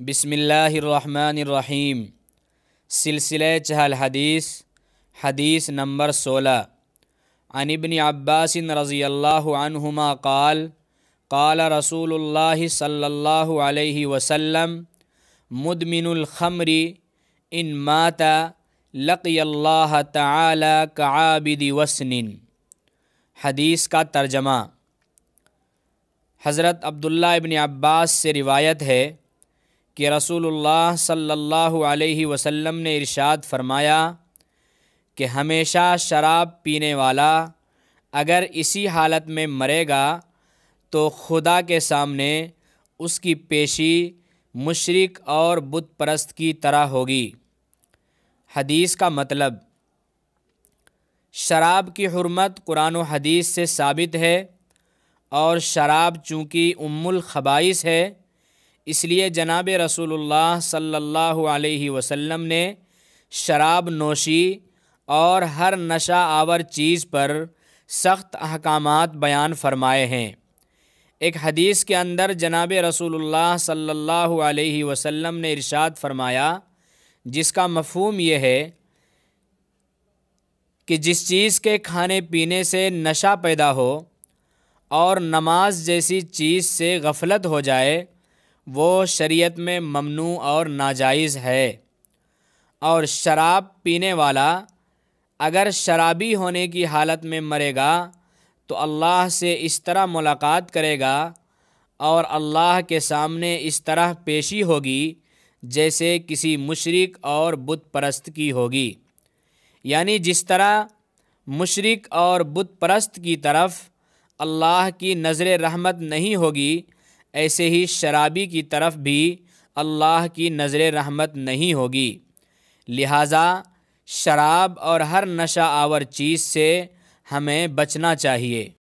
بسم اللہ الرحمن الرحیم۔ سلسلہ چہل حدیث، حدیث نمبر 16۔ عن ابن عباس رضی اللہ عنہما قال قال رسول اللہ صلی اللہ علیہ وسلم مدمن الخمر ان مات لقی اللہ تعالی کعابد وسن۔ حدیث کا ترجمہ۔ حضرت عبداللہ ابن عباس سے روایت ہے کہ رسول اللہ صلی اللہ علیہ وسلم نے ارشاد فرمایا کہ ہمیشہ شراب پینے والا اگر اسی حالت میں مرے گا تو خدا کے سامنے اس کی پیشی مشرک اور بت پرست کی طرح ہوگی۔ حدیث کا مطلب، شراب کی حرمت قرآن و حدیث سے ثابت ہے، اور شراب چونکہ ام الخبائث ہے، اس لیے جناب رسول اللہ صلی اللہ علیہ وسلم نے شراب نوشی اور ہر نشہ آور چیز پر سخت احکامات بیان فرمائے ہیں۔ ایک حدیث کے اندر جناب رسول اللہ صلی اللہ علیہ وسلم نے ارشاد فرمایا، جس کا مفہوم یہ ہے کہ جس چیز کے کھانے پینے سے نشہ پیدا ہو اور نماز جیسی چیز سے غفلت ہو جائے، وہ شریعت میں ممنوع اور ناجائز ہے۔ اور شراب پینے والا اگر شرابی ہونے کی حالت میں مرے گا تو اللہ سے اس طرح ملاقات کرے گا اور اللہ کے سامنے اس طرح پیشی ہوگی جیسے کسی مشرک اور بت پرست کی ہوگی، یعنی جس طرح مشرک اور بت پرست کی طرف اللہ کی نظر رحمت نہیں ہوگی، ایسے ہی شرابی کی طرف بھی اللہ کی نظر رحمت نہیں ہوگی۔ لہٰذا شراب اور ہر نشہ آور چیز سے ہمیں بچنا چاہیے۔